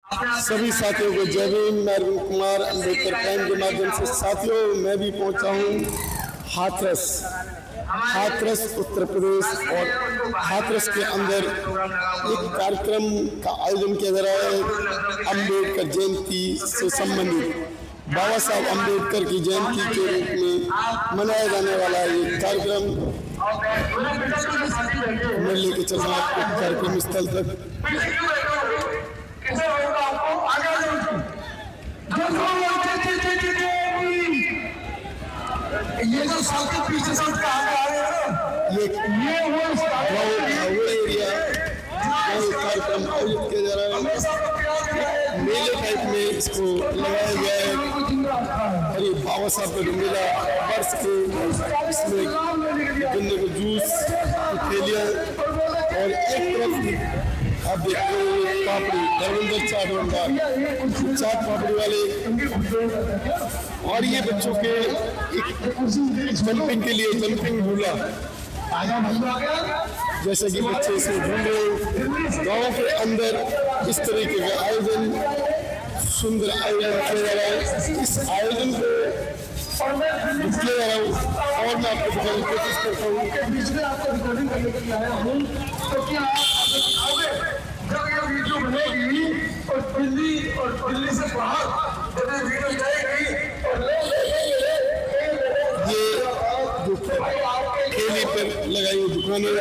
सभी साथियों को जय भीम। मैं अरविंद कुमार अम्बेडकर प्राइम के माध्यम से साथियों मैं भी पहुंचा हूं हाथरस उत्तर प्रदेश। और हाथरस के अंदर एक कार्यक्रम का आयोजन किया जा रहा है अम्बेडकर जयंती से संबंधित। बाबा साहब अम्बेडकर की जयंती के रूप में मनाया जाने वाला ये कार्यक्रम मैं लेके चल रहा हूं कार्यक्रम स्थल तक। ये जो साथ पीछे से कहा जा रहे हैं ये वो एरिया कार्यक्रम आयोजित किया जा रहा है। मेले टाइप में इसको लगाया गया है और ये बाबा साहब का जो मेला वर्ष के इसमें गन्ने को जूस थैलियाँ और एक तरफ आप देखते हो पापड़ी धर्मेंद्र चाट पापड़ी वाले और ये बच्चों के जंपिंग के लिए जंपिंग झूला जैसे कि बच्चे इसमें झूल रहे। गाँव के अंदर इस तरीके का आयोजन सुंदर आयोजन किया जा रहा है। इस आयोजन को किया जा रहा हूँ और मैं आपको दिखाने की कोशिश करता हूँ। आपको रिकॉर्डिंग करने के लिए आया हूँ तो क्या जब ये वीडियो बनेगी और दिल्ली से बाहर जब ये वीडियो जाएगी और ये जो ठेले पर लगाई हुई दुकानें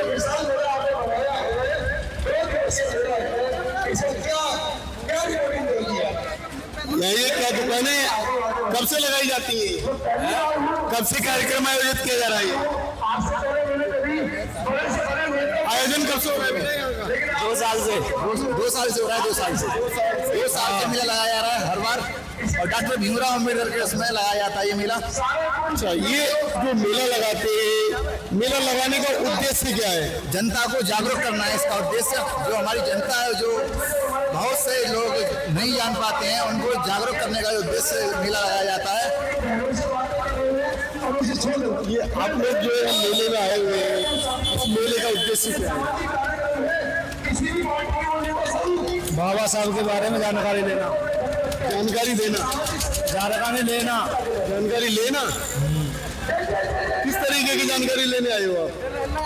ये क्या दुकानें कब से लगाई जाती हैं? कब से कार्यक्रम आयोजित किया जा रहा है? आयोजन कब से हो रहा है? 2 साल से हो रहा है। 2 साल से मेला लगाया जा रहा है हर बार और डॉक्टर भीमराव अम्बेडकर के उसमें लगाया जाता है ये मेला। अच्छा, ये जो मेला लगाते हैं मेला लगाने का उद्देश्य क्या है? जनता को जागरूक करना है इसका उद्देश्य। जो हमारी जनता है जो बहुत से लोग नहीं जान पाते हैं उनको जागरूक करने का उद्देश्य मेला लगाया जाता है। ये आप लोग जो मेले में आए हुए हैं इस मेले का उद्देश्य क्या है? बाबा साहब के बारे में जानकारी देना, जानकारी देना, जानकारी लेना। किस तरीके की जानकारी लेने आए हो आप?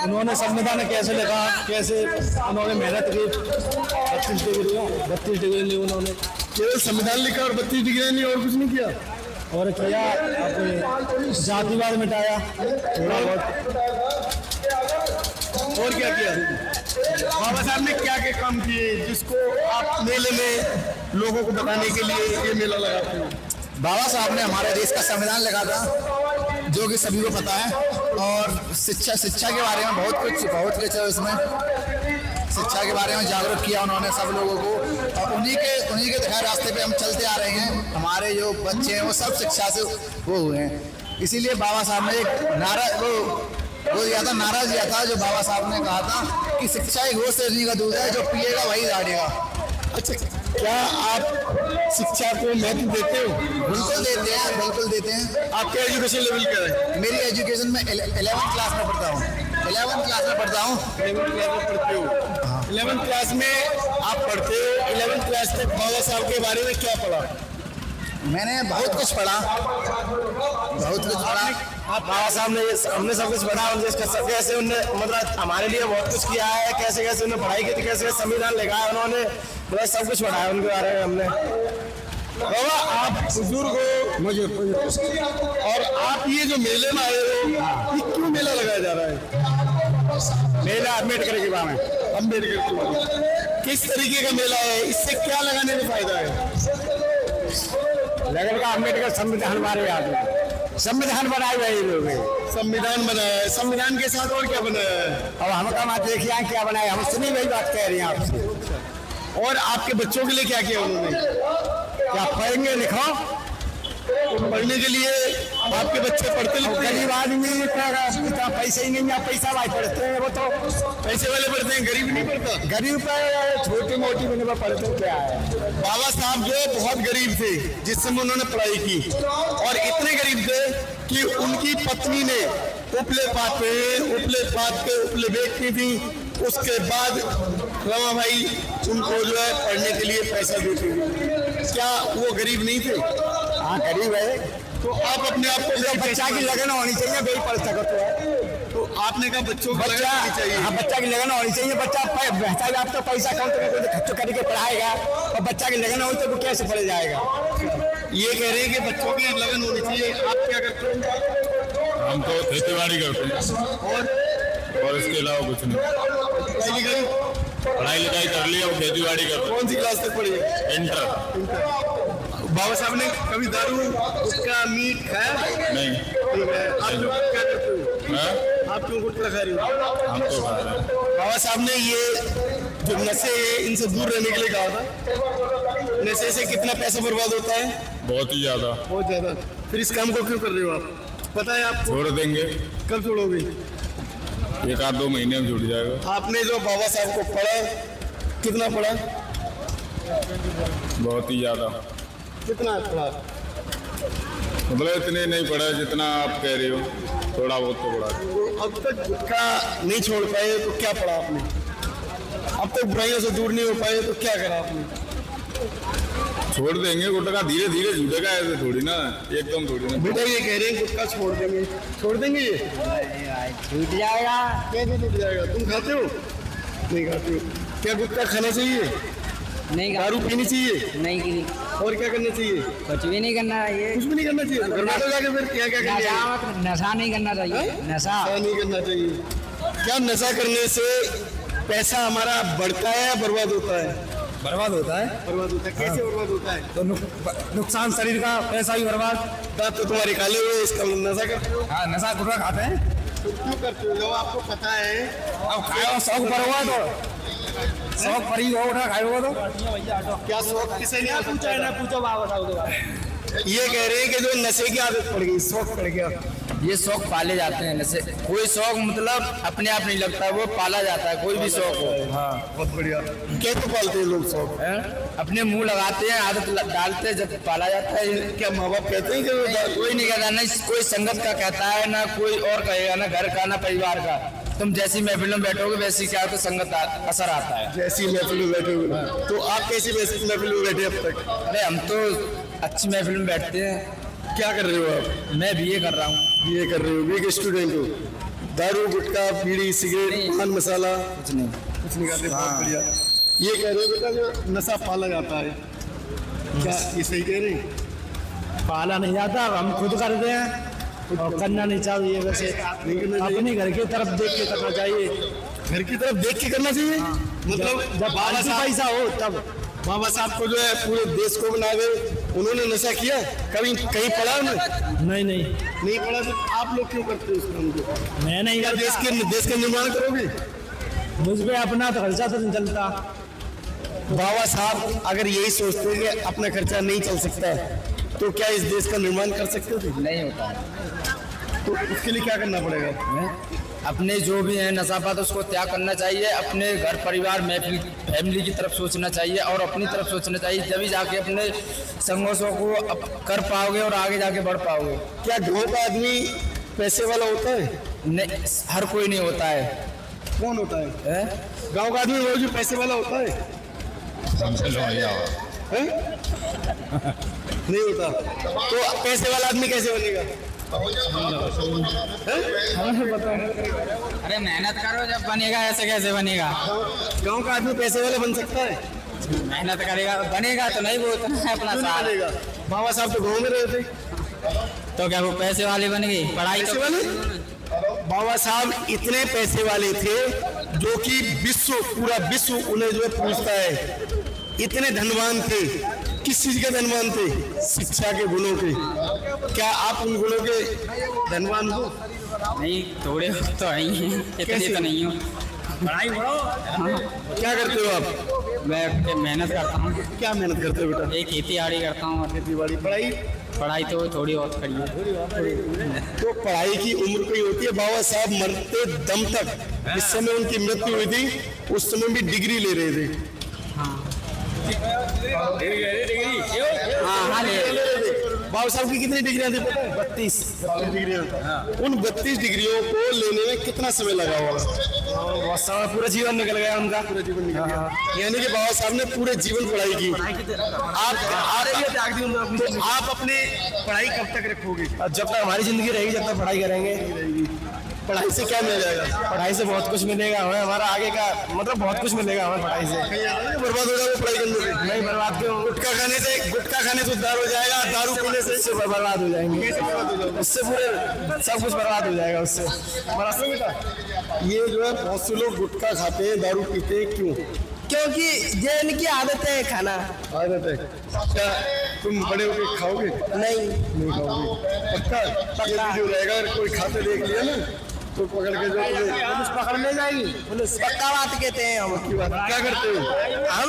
उन्होंने संविधान कैसे लिखा, कैसे उन्होंने मेहनत की। 32 डिग्री ली उन्होंने। केवल संविधान लिखा और 32 डिग्री नहीं और कुछ नहीं किया? और किया अपने जातिवाद मिटाया थोड़ा बहुत। और क्या किया? बाबा साहब ने क्या क्या काम किए जिसको आप मेले में लोगों को बताने के लिए ये मेला लगाते हैं? बाबा साहब ने हमारे देश का संविधान लिखा था जो कि सभी को पता है। और शिक्षा के बारे में बहुत कुछ है उसमें। शिक्षा के बारे में जागरूक किया उन्होंने सब लोगों को और उन्हीं के दिखाए रास्ते पे हम चलते आ रहे हैं। हमारे जो बच्चे हैं वो सब शिक्षा से वो हुए हैं। इसीलिए बाबा साहब ने एक नारा दिया था जो बाबा साहब ने कहा था कि शिक्षा एक वो शेरनी का दूध है जो पिएगा वही दाढ़ेगा। अच्छा, क्या आप शिक्षा को महत्व देते हो? बिल्कुल देते हैं। आपके एजुकेशन लेवल क्या है? मेरी एजुकेशन में 11th क्लास में पढ़ता हूँ। 11th क्लास में पढ़ता हूँ। 11th क्लास में आप पढ़ते हो। 11th क्लास तक बाबा साहब के बारे में क्या पढ़ा? मैंने बहुत कुछ पढ़ा। बाबा साहब ने हमने सब कुछ पढ़ा। कैसे उन्होंने मतलब हमारे लिए बहुत कुछ किया है, कैसे उन्होंने पढ़ाई की थी, कैसे संविधान लिखा है उन्होंने, मतलब सब कुछ पढ़ा है उनके बारे में हमने। बाबा आप बुजुर्ग हो मुझे और आप ये जो मेले में आए हो ये क्यों मेला लगाया जा रहा है? मेला अम्बेडकर के बारे में। अम्बेडकर के बारे में किस तरीके का मेला है? इससे क्या लगाने में फायदा है? लगन का अम्बेडकर संविधान बारे में संविधान बनाए हुए लोग संविधान बनाया है। संविधान के साथ और क्या बनाया है? अब हम कहा देखिए क्या बनाया, हम सुनी वही बात कह रहे हैं आपसे। और आपके बच्चों के लिए क्या किया उन्होंने? क्या पढ़ेंगे लिखो पढ़ने के लिए आपके बच्चे पढ़ते लिखते हैं? गरीब आदमी इतना पैसे ही नहीं है, पैसा भाई पढ़ते हैं वो तो पैसे वाले पढ़ते हैं, गरीब नहीं पढ़ता। गरीब पे छोटी मोटी बने पर पढ़ते क्या है। बाबा साहब जो बहुत गरीब थे जिस समय उन्होंने पढ़ाई की और इतने गरीब थे कि उनकी पत्नी ने उपले पात पे उपले बेचती थी, उसके बाद रमा भाई उनको जो है पढ़ने के लिए पैसा देते थे। क्या वो गरीब नहीं थे? हाँ गरीब है, तो आप अपने आप को तो बच्चा की लगन होनी चाहिए, भाई पढ़ सकते हो। तो आपने कहा बच्चों को बच्चा, लगन होनी चाहिए। हाँ बच्चा की लगन होनी चाहिए। बच्चा बेहतर आप तो पैसा कौन खर्च करके पढ़ाएगा, और बच्चा की लगन हो तो वो कैसे पढ़ जाएगा। ये कह रहे हैं कि बच्चों की लगन होनी चाहिए। आप क्या करते हैं? हम तो खेती बाड़ी करते हैं और इसके अलावा कुछ नहीं। पढ़ाई लिखाई कर ली और खेती बाड़ी करते कौन सी क्लास तक पढ़ी है? हैं। इंटर। बाबा साहब ने कभी दारू गुटखा मीट खाया? नहीं। आप लोग क्या करते हो? हाँ? आप क्यों गुटखा खा रही हो? हम तो खा रहे हैं। बाबा साहब ने ये जो नशे हैं इनसे दूर रहने के लिए कहा था। नशे से कितना पैसा बर्बाद होता है? बहुत ही ज्यादा। बहुत ज्यादा। फिर इस काम को क्यों कर रहे हो आप? पता है आपको? छोड़ देंगे, कब छोड़ोगे? 1-2 महीने में छूट जाएगा। आपने जो बाबा साहब को पढ़ा, कितना पढ़ा? बहुत ही ज्यादा, कितना पढ़ा? मतलब इतने नहीं पढ़ा जितना आप कह रहे हो, थोड़ा बहुत तो पढ़ा। तो अब तक गुटखा नहीं छोड़ पाए तो क्या पढ़ा आपने? अब तक बुराइयों से दूर नहीं हो पाए तो क्या करा आपने? छोड़ देंगे गुटखा, धीरे धीरे छूटेगा, ऐसे थोड़ी ना एकदम थोड़ी ना। बेटा ये कह रहे हैं गुटखा छोड़ देंगे, छोड़ देंगे ये? छूट जाएगा। कैसे छूट जाएगा? तुम खाते हो? नहीं खाते हो। क्या गुटखा खाना चाहिए? नहीं दारू पीनी चाहिए? नहीं की और क्या करना चाहिए? कुछ भी नहीं करना चाहिए। कुछ भी नहीं करना चाहिए। घर वालों जाके फिर क्या क्या करना चाहिए? नशा नहीं करना चाहिए। नशा नशा नहीं करना चाहिए। क्या नशा करने से पैसा हमारा बढ़ता है या बर्बाद होता है? बर्बाद होता है। बर्बाद होता है। कैसे बर्बाद होता है? तो नुकसान शरीर का, पैसा भी बर्बाद। दांत तो तुम्हारे काले हुए, इसका मतलब नशा करते हो? हाँ नशा गुटखा खाते हैं। तो क्यों करते हो? जब आपको पता है। अब खाओ, शौक पर हुआ तो शौक पर ही हो, उठा खाओ तो। क्या शौक किसे नहीं पूछा? ना पूछो बाबा साहब। ये कह रहे हैं कि जो नशे की आदत पड़ गई, शौक पड़ गया। ये शौक पाले जाते हैं जैसे कोई शौक मतलब अपने आप नहीं लगता, वो पाला जाता है। कोई भी शौक हो। हाँ बहुत बढ़िया। कैसे पालते हैं लोग शौक? अपने मुंह लगाते हैं, आदत डालते हैं, जब पाला जाता है। क्या माँ बाप कहते हैं कि कोई नहीं कहता, ना कोई संगत का कहता है, ना कोई और कहेगा, ना घर का ना परिवार का। तुम जैसी महफिल में बैठोगे वैसी क्या तो संगत असर आता है। जैसी महफिल में बैठे हुए? तो आप कैसी महफिल में बैठे अब तक? अरे हम तो अच्छी महफिल में बैठते हैं। क्या कर रहे हो आप? मैं बीए कर रहा हूँ। बीए कर रहे हो? बीए के स्टूडेंट हो? दारू गुटखा बीड़ी सिगरेट पान मसाला कुछ नहीं। कुछ नहीं खाते? बहुत बढ़िया। ये कह रहे हो बेटा जो नशा पाला जाता है, क्या ये सही कह रहे हैं? पाला नहीं जाता, हम खुद करते हैं और करना नहीं चाहिए। वैसे अपने घर की तरफ देख के करना चाहिए। घर की तरफ देख के करना चाहिए। मतलब जब बाबा साहब पैसा हो तब। बाबा साहब को जो है पूरे देश को बना गए, उन्होंने नशा किया? कभी कहीं पढ़ा उन्होंने? नहीं पढ़ा। तो आप लोग क्यों करते हो इस काम को? मैं नहीं क्या करता। देश का निर्माण करोगे? मुझ पे अपना तो खर्चा तो नहीं चलता। बाबा साहब अगर यही सोचते हैं कि अपना खर्चा नहीं चल सकता तो क्या इस देश का निर्माण कर सकते थे? नहीं होता है। तो उसके लिए क्या करना पड़ेगा? अपने जो भी है नशापात उसको त्याग करना चाहिए। अपने घर परिवार महफिल फैमिली की तरफ सोचना चाहिए और अपनी तरफ सोचना चाहिए, तभी जाके अपने संघर्षों को कर पाओगे और आगे जाके बढ़ पाओगे। क्या गाँव का आदमी पैसे वाला होता है? नहीं, हर कोई नहीं होता है। कौन होता है? गाँव का आदमी वो जो पैसे वाला होता है? हैं? नहीं होता। तो पैसे वाला आदमी कैसे बनेगा? अरे मेहनत करो जब बनेगा, ऐसे कैसे बनेगा? गाँव का आदमी पैसे वाला बन सकता है? मेहनत करेगा बनेगा तो नहीं, वो उतना है अपना क्यों नहीं साथ। बनेगा? बाबा साहब तो गाँव में रहे थे। तो क्या वो पैसे वाले बन गए? पढ़ाई पैसे तो वाले? बाबा साहब इतने पैसे वाले थे जो कि पूरा विश्व उन्हें जो है पूछता है। इतने धनवान थे। किस चीज के धनवान थे? शिक्षा के गुणों के। क्या आप उन गुणों के धनवान हो? नहीं, थोड़े तो है ही हैं, इतने कैसे? तो नहीं हूँ। पढ़ाई पढ़ो। क्या करते हो आप? मैं मेहनत करता हूँ। क्या मेहनत करते हो बेटा? एक खेती बाड़ी करता हूँ। खेती बाड़ी। पढ़ाई? पढ़ाई तो थोड़ी बहुत करी है। तो पढ़ाई की उम्र कोई होती है? बाबा साहब मरते दम तक, जिस समय उनकी मृत्यु हुई थी उस समय भी डिग्री ले रहे थे। हाँ हाँ ले। बाबा बाबा साहब की कितनी डिग्रियां थी पता है? 32 डिग्रियां। उन 32 डिग्रियों को लेने में कितना समय लगा होगा? बहुत समय, पूरा जीवन निकल गया उनका। पूरा जीवन निकल गया। यानी कि बाबा साहब ने पूरे जीवन पढ़ाई की। तो आप अपनी पढ़ाई कब तक रखोगे? जब तक हमारी जिंदगी रहेगी, जब तक पढ़ाई करेंगे। पढ़ाई से क्या मिल जाएगा? पढ़ाई से बहुत कुछ मिलेगा हमें, हमारा आगे का मतलब बहुत कुछ मिलेगा हमें पढ़ाई से। बर्बाद हो जाएगा पढ़ाई करने से? नहीं बर्बाद क्यों? गुटखा खाने से उद्धार हो जाएगा, दारू पीने से बर्बाद हो जाएंगे। उससे पूरे सब कुछ बर्बाद हो जाएगा उससे। ये जो है बहुत से लोग गुटखा खाते हैं, दारू पीते हैं, क्यों? क्योंकि ये इनकी आदत है खाना। आदत है। क्या तुम बड़े होके खाओगे? नहीं खाओगे पक्का? ये वीडियो रहेगा, अगर कोई खाते देख लिया ना तो पकड़ के जो पुलिस पकड़ ले जाएगी। पुलिस पक्का बात कहते हैं हम। क्या करते हो? हम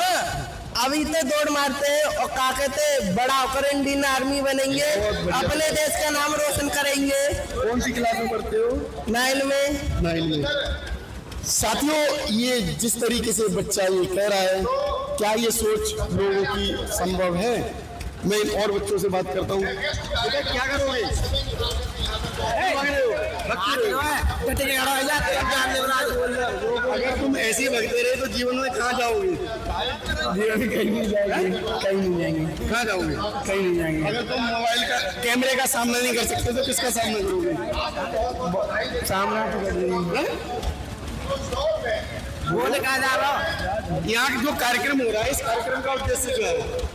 अभी इतने दौड़ मारते हैं और क्या कहते हैं, बड़ा होकर इंडियन आर्मी बनेंगे, अपने देश का नाम रोशन करेंगे। कौन सी क्लास में पढ़ते हो? 9 में। 9 में। साथियों, ये जिस तरीके से बच्चा ये कह रहा है, क्या ये सोच लोगों की संभव है? मैं इन और बच्चों से बात करता हूँ। बेटा क्या करोगे? अगर तुम ऐसे ही भगते रहे तो जीवन में कहाँ जाओगे? जीवन में कहीं नहीं जाएंगे, कहीं नहीं जाएंगे, कहाँ जाओगे? कहीं नहीं जाएंगे। अगर तुम मोबाइल का कैमरे का सामना नहीं कर सकते तो किसका सामना करोगे? सामना तो कर देंगे। बोले कहाँ जा रहा? यहाँ जो कार्यक्रम हो रहा है, इस कार्यक्रम का उद्देश्य क्या है?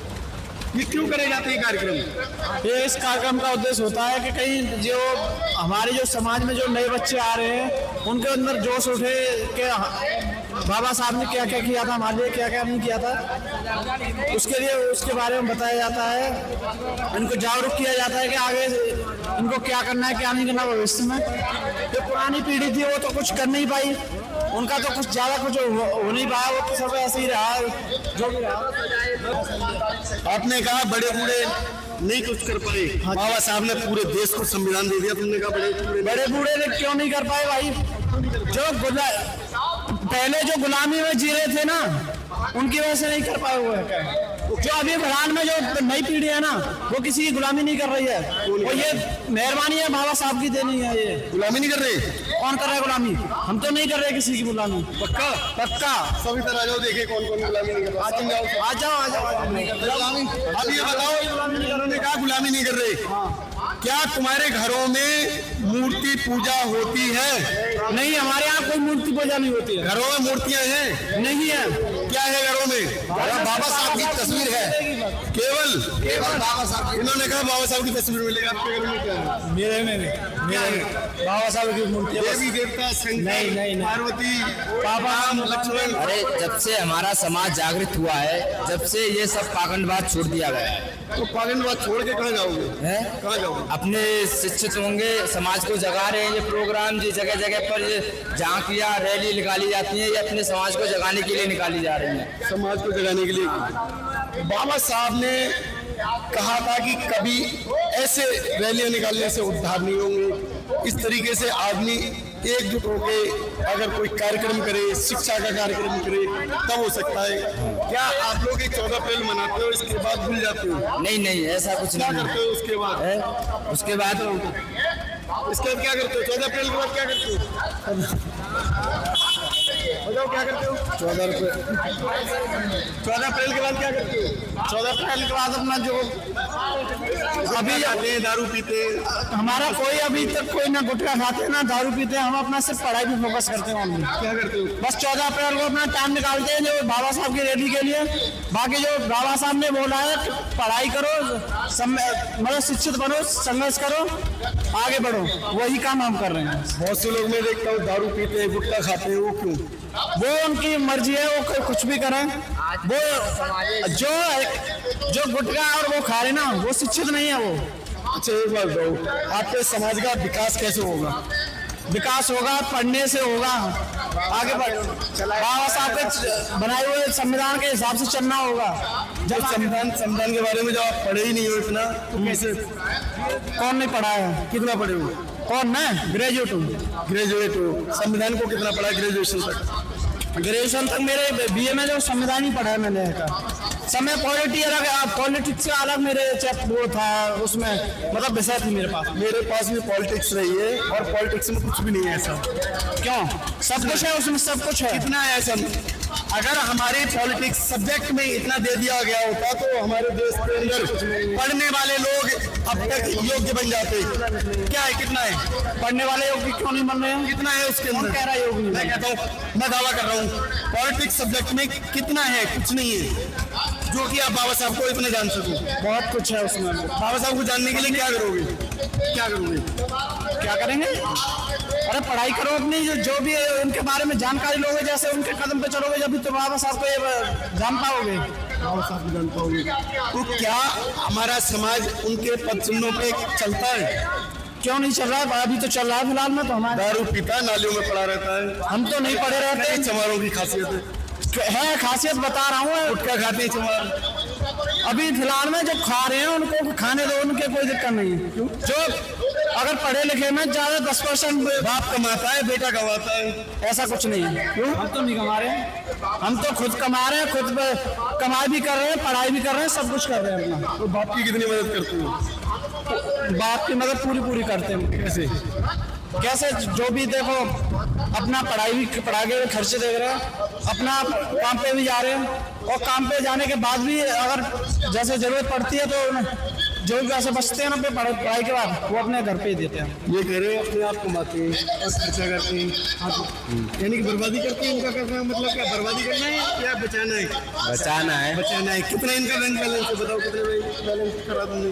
ये क्यों करे जाते हैं कार्यक्रम? ये इस कार्यक्रम का उद्देश्य होता है कि कहीं जो हमारे जो समाज में जो नए बच्चे आ रहे हैं, उनके अंदर जोश उठे कि बाबा साहब ने क्या क्या किया था हमारे लिए, क्या क्या नहीं किया था, उसके लिए उसके बारे में बताया जाता है। इनको जागरूक किया जाता है कि आगे इनको क्या करना है, क्या नहीं करना भविष्य में। जो पुरानी पीढ़ी थी वो तो कुछ कर नहीं पाई, उनका तो कुछ ज़्यादा कुछ हो नहीं पाया, वो तो सब ऐसे ही रहा जो भी रहा। आपने कहा बड़े बूढ़े नहीं कुछ कर पाए, बाबा साहब ने पूरे देश को संविधान दे दिया, तुमने कहा बड़े बूढ़े ने क्यों नहीं कर पाए भाई? जो पहले जो गुलामी में जी रहे थे ना, उनकी वजह से नहीं कर पाए हुए हैं। जो अभी फिलहाल में जो नई पीढ़ी है ना, वो किसी की गुलामी नहीं कर रही है। वो ये मेहरबानी है बाबा साहब की देनी है। ये गुलामी नहीं कर रहे? कौन कर रहा है गुलामी? हम तो नहीं कर रहे किसी की गुलामी। पक्का? पक्का। सभी तरह जाओ, देखे कौन कौन गुलामी नहीं कर रहा। आ जाओ। गुलामी अब ये बताओ, उन्होंने कहा गुलामी नहीं कर रहे, क्या तुम्हारे घरों में मूर्ति पूजा होती है? नहीं, हमारे यहाँ कोई मूर्ति पूजा नहीं होती है। घरों में मूर्तियां हैं? नहीं है। क्या है घरों में? बाबा साहब की तस्वीर है, केवल बाबा साहब। इन्होंने कहा बाबा साहब की तस्वीर मिलेगी। आपके घर में क्या है? मेरे में बाबा साहब की मूर्ति, देवी देवता, शंकर, नहीं। पार्वती, राम, लक्ष्मण। अरे जब से हमारा समाज जागृत हुआ है, जब से ये सब पाखंडवाद छोड़ दिया गया है। तो पाखंडवाद छोड़ के कहाँ जाओगे? कहाँ जाओगे? अपने शिक्षित होंगे, समाज को जगा रहे हैं ये प्रोग्राम, जी जगह जगह पर ये झांकियाँ रैली निकाली जाती हैं, ये अपने समाज को जगाने के लिए निकाली जा रही हैं। समाज को जगाने के लिए। बाबा साहब ने कहा था कि कभी ऐसे रैलियां निकालने से उद्धार नहीं होंगे। इस तरीके से आदमी एकजुट होकर अगर कोई कार्यक्रम करे, शिक्षा का कार्यक्रम करे, तब हो सकता है। क्या आप लोग 14 अप्रैल मनाते हो, इसके बाद भूल जाते हो? नहीं, ऐसा कुछ क्या नहीं करते हो उसके बाद? उसके बाद क्या करते हो? 14 अप्रैल के बाद क्या करते हो? बताओ क्या करते हो? 14 अप्रैल के बाद क्या करते हो? 14 अप्रैल के बाद अपना जो अभी जाते हैं, दारू पीते हैं। हमारा कोई अभी तक कोई ना गुटखा खाते हैं ना दारू पीते हैं। हम अपना सिर्फ पढ़ाई पे फोकस करते हैं। क्या करते हो? बस 14 अप्रैल को अपना टाइम निकालते हैं जो बाबा साहब की रैली के लिए। बाकी जो बाबा साहब ने बोला है कि पढ़ाई करो, मतलब शिक्षित बनो, संघर्ष करो, आगे बढ़ो, वही काम हम कर रहे हैं। बहुत से लोग मैं देखता हूँ दारू पीते हैं, गुटखा खाते हैं, वो क्यों? वो उनकी मर्जी है, वो कुछ भी करें। वो जो गुटखा और वो खा रहे ना, वो शिक्षित नहीं है वो। अच्छा एक बात बताओ, आपके समाज का विकास कैसे होगा? विकास होगा पढ़ने से होगा, आगे बढ़। बाबा साहब के बनाए हुए संविधान के हिसाब से चलना होगा। जब संविधान के बारे में जब आप पढ़े ही नहीं हो इतना, तो कैसे? कौन नहीं पढ़ा है? कितना पढ़े हो? कौन? मैं ग्रेजुएट हूँ। ग्रेजुएट हो? संविधान को कितना पढ़ा? ग्रेजुएशन तक? ग्रेजुएशन तक मेरे BA में जो संविधान ही पढ़ा है मैंने। समय पॉलिटिक्स का अलग मेरे वो था, उसमें मतलब विषय थी मेरे पास। मेरे पास भी पॉलिटिक्स रही है और पॉलिटिक्स में कुछ भी नहीं है ऐसा। क्यों? सब कुछ है उसमें, सब कुछ है। कितना है ऐसा? अगर हमारे पॉलिटिक्स सब्जेक्ट में इतना दे दिया गया होता तो हमारे देश के अंदर पढ़ने वाले लोग अब तक योग्य बन जाते। क्या है, कितना है पढ़ने वाले योग्य क्यों नहीं बन रहे हैं? कितना है उसके अंदर? कह रहा है योग्य नहीं। मैं कहता हूँ, मैं दावा कर रहा हूँ पॉलिटिक्स सब्जेक्ट में कितना है, कुछ नहीं है जो कि आप बाबा साहब को इतना जान सको। बहुत कुछ है उसमें। बाबा साहब को जानने के लिए क्या करोगे, क्या करोगे? क्या करेंगे? अरे पढ़ाई करो अपनी, जो भी उनके बारे में जानकारी लोगे, जैसे उनके कदम पे चलोगे जब भी तो बाबा साहब को ये जान पाओगे। बाबा साहब को जान पाओगे। तो क्या हमारा समाज उनके पद चिन्हों पे चलता है? क्यों नहीं चल रहा है? अभी तो चल रहा है फिलहाल में। तो हमारे दारू पीता, नालियों में पड़ा रहता है। हम तो नहीं पढ़े रहते। चमारों की खासियत है, खासियत बता रहा हूँ। गुटखा खाते हैं चमार। अभी फिलहाल में जो खा रहे हैं उनको खाने दो, उनके कोई दिक्कत नहीं है। जो अगर पढ़े लिखे में ज्यादा 10% बाप कमाता है, बेटा कमाता है, ऐसा कुछ नहीं है। क्यों? हम तो नहीं कमा रहे हैं, हम तो खुद कमा रहे हैं, खुद कमाई भी कर रहे हैं, पढ़ाई भी कर रहे हैं, सब कुछ कर रहे हैं अपना। तो बाप की कितनी मदद करते हो? बाप की मदद पूरी करते हैं। कैसे? जो भी देखो, अपना पढ़ाई के खर्चे देख रहे हैं, अपना काम पे भी जा रहे हैं, और काम पे जाने के बाद भी अगर जैसे जरूरत पड़ती है तो जो भी पैसे बचते हैं ना पे पढ़ाई के बाद, वो अपने घर पे ही देते हैं। ये कह रहे हैं अपने आप कमाते हैं और खर्चा करते हैं, यानी कि बर्बादी करते हैं। उनका करना मतलब क्या, बर्बादी करना है या बचाना है? बचाना है। बचाना है। कितना इनका बैंक बैलेंस है बताओ, कितने बैंक बैलेंस करा तुमने?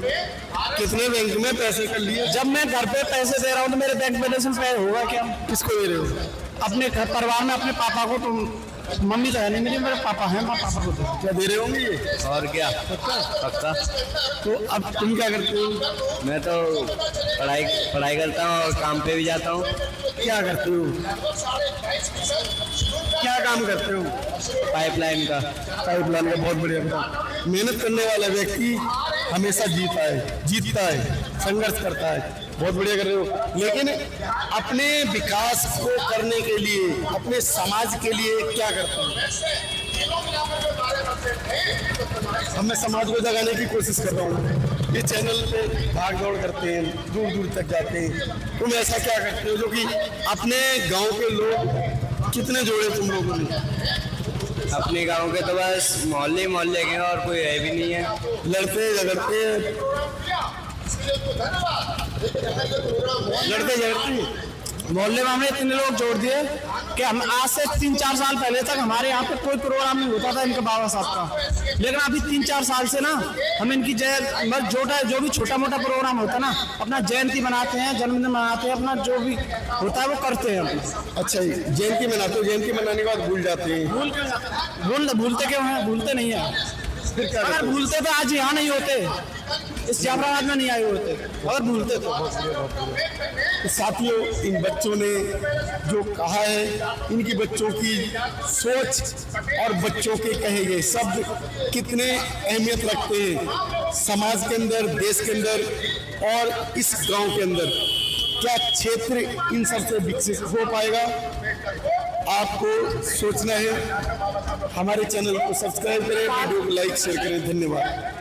कितने बैंक में पैसे कर लिए? जब मैं घर पे पैसे दे रहा हूँ तो मेरे बैंक बैलेंस में होगा क्या? किसको दे रहे हो? अपने घर परिवार में अपने पापा को। तो मम्मी तो है नहीं मेरी, मेरे पापा हैं, मैं पापा को दे। क्या दे रहे होंगे ये? और क्या, पक्का। तो अब तुम क्या करते हो? मैं तो पढ़ाई करता हूँ और काम पे भी जाता हूँ। क्या करते हो? क्या काम करते हो? पाइपलाइन का। पाइपलाइन का, बहुत बढ़िया। बताओ, मेहनत करने वाला व्यक्ति हमेशा जीतता है, संघर्ष करता है। बहुत बढ़िया कर रहे हो। लेकिन अपने विकास को करने के लिए, अपने समाज के लिए क्या करते हैं? अब मैं समाज को जगाने की कोशिश कर रहा हूँ। ये चैनल पे भाग दौड़ करते हैं, दूर दूर तक जाते हैं। तुम ऐसा क्या करते हो जो कि अपने गांव के लोग कितने जोड़े तुम लोगों ने? अपने गांव के तो बस मोहल्ले के, और कोई है भी नहीं है। लड़ते झगड़ते मोहल्ले में हमने इतने लोग जोड़ दिए कि हम आज से 3-4 साल पहले तक हमारे यहाँ पे कोई प्रोग्राम नहीं होता था इनके बाबा साहब का। लेकिन अभी 3-4 साल से ना हम इनकी जो भी छोटा मोटा प्रोग्राम होता है ना, अपना जयंती मनाते हैं, जन्मदिन मनाते हैं, अपना जो भी होता है वो करते हैं। अच्छा, जयंती मनाते हो? जयंती मनाने के बाद भूल जाते हैं? भूलते क्यों हैं? भूलते नहीं है। अगर भूलते तो आज यहाँ नहीं होते, इस जाफराबाद में नहीं आए होते। अगर भूलते तो साथियों, इन बच्चों ने जो कहा है, इनकी बच्चों की सोच और बच्चों के कहे गए शब्द कितने अहमियत रखते हैं समाज के अंदर, देश के अंदर और इस गांव के अंदर। क्या क्षेत्र इन सबसे विकसित हो पाएगा, आपको सोचना है। हमारे चैनल को सब्सक्राइब करें, वीडियो को लाइक शेयर करें। धन्यवाद।